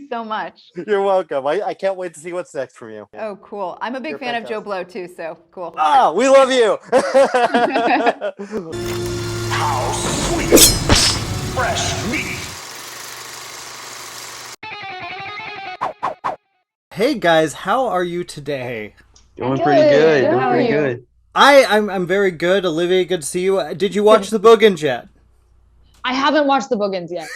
so much. You're welcome. I can't wait to see what's next from you. Oh, cool. I'm a big fan of JoBlo too, so cool. Ah, we love you. How sweet. Fresh meat. Hey guys, how are you today? Doing pretty good. How Doing are pretty you? good. I'm very good. Olivia, good to see you. Did you watch The Boogans yet? I haven't watched The Boogans yet.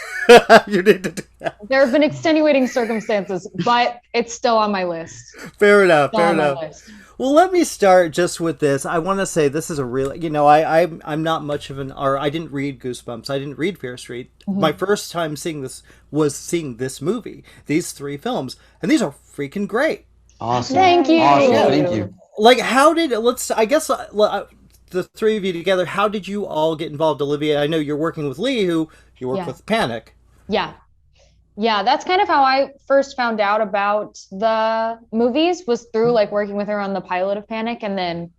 You need to do that. There have been extenuating circumstances, but it's still on my list. Fair enough. Still Fair on my enough. list. Well, let me start just with this. I want to say this is a real, I'm not much of an, or I didn't read Goosebumps. I didn't read Fear Street. My first time seeing this was seeing this movie, these 3 films, and these are freaking great. Awesome. Thank you. Awesome. Yeah. Thank you. Like, how did, the 3 of you together, how did you all get involved? Olivia, I know you're working with Leigh, who you work with Panic. Yeah. Yeah, that's kind of how I first found out about the movies, was through like working with her on the pilot of Panic. And then,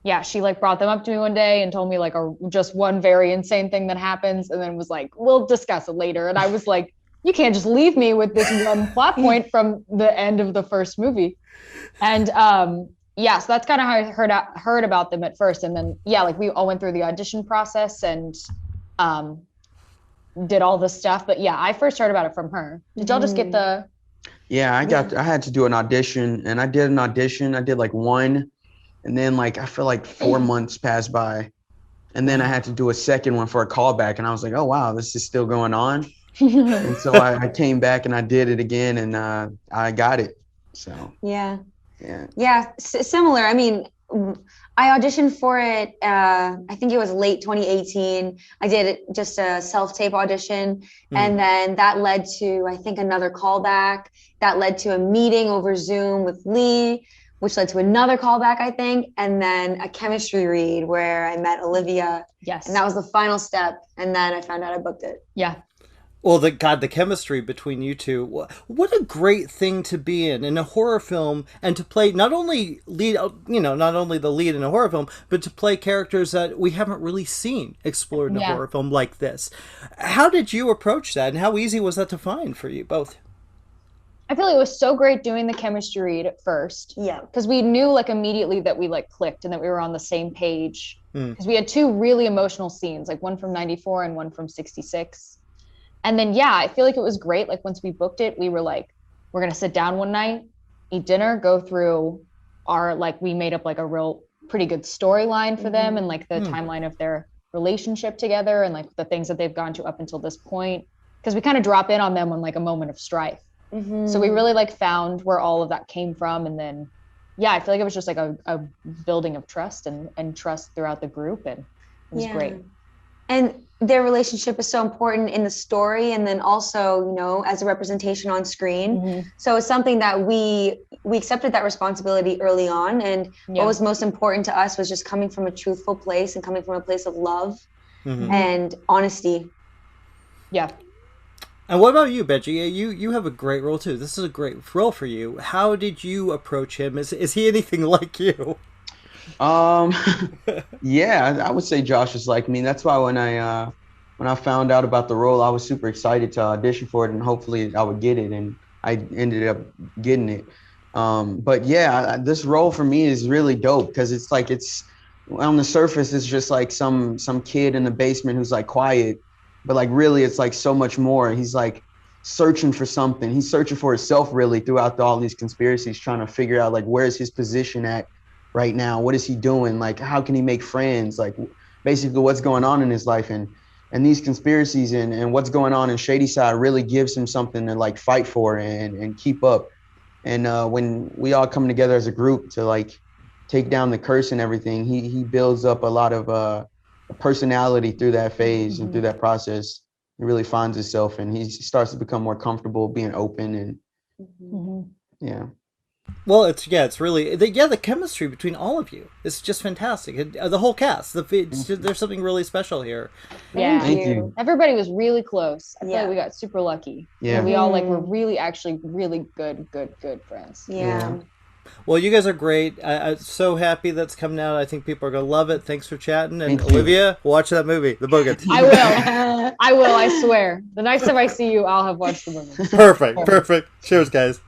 yeah, she like brought them up to me one day and told me like just one very insane thing that happens. And then was like, we'll discuss it later. And I was like, you can't just leave me with this one plot point from the end of the first movie. And yeah, so that's kind of how I heard about them at first. And then, yeah, like we all went through the audition process and did all the stuff. But yeah, I first heard about it from her. Did y'all just get the... Yeah, I had to do an audition, and I did an audition. I did like 1, and then like I feel like 4 months passed by, and then I had to do a second one for a callback, and I was like, oh wow, this is still going on. And so I came back and I did it again, and I got it. So Yeah. yeah. Similar. I mean, I auditioned for it. I think it was late 2018. I did just a self-tape audition, and then that led to, I think, another callback. That led to a meeting over Zoom with Leigh, which led to another callback, I think, and then a chemistry read where I met Olivia. Yes. And that was the final step. And then I found out I booked it. Yeah. Well, the chemistry between you two, what a great thing to be in a horror film, and to play not only the lead in a horror film, but to play characters that we haven't really seen explored in a horror film like this. How did you approach that, and how easy was that to find for you both? I feel like it was so great doing the chemistry read at first. Yeah. Because we knew like immediately that we like clicked and that we were on the same page. Because we had 2 really emotional scenes, like one from 94 and one from 66. And then, yeah, I feel like it was great. Like once we booked it, we were like, we're going to sit down one night, eat dinner, go through our, like, we made up like a real pretty good storyline for them and like the timeline of their relationship together and like the things that they've gone to up until this point. Because we kind of drop in on them on like a moment of strife. So we really like found where all of that came from. And then, yeah, I feel like it was just like a building of trust and trust throughout the group. And it was great. And their relationship is so important in the story, and then also, you know, as a representation on screen. So it's something that we accepted that responsibility early on. And what was most important to us was just coming from a truthful place and coming from a place of love and honesty. Yeah. And what about you, Benji? You have a great role too. This is a great role for you. How did you approach him? Is he anything like you? Yeah, I would say Josh is like me. That's why when I found out about the role, I was super excited to audition for it, and hopefully I would get it, and I ended up getting it. But yeah, this role for me is really dope because it's like, it's on the surface, it's just like some kid in the basement who's like quiet, but like really it's like so much more. He's like searching for something. He's searching for himself really throughout all these conspiracies, trying to figure out like where's his position at right now, what is he doing, like how can he make friends, like basically what's going on in his life, and these conspiracies and what's going on in Shadyside really gives him something to like fight for and keep up. And when we all come together as a group to like take down the curse and everything, he builds up a lot of personality through that phase and through that process. He really finds himself, and he starts to become more comfortable being open and yeah. Well, it's really the chemistry between all of you is just fantastic. The whole cast, there's something really special here. Yeah, Thank you. Everybody was really close. I feel like we got super lucky. Yeah, and we all like were really actually really good friends. Yeah. Well, you guys are great. I'm so happy that's coming out. I think people are gonna love it. Thanks for chatting, and Thank you. Olivia, watch that movie, The Boogans. I will. I will, I swear. The next time I see you, I'll have watched the movie. Perfect. Cheers, guys.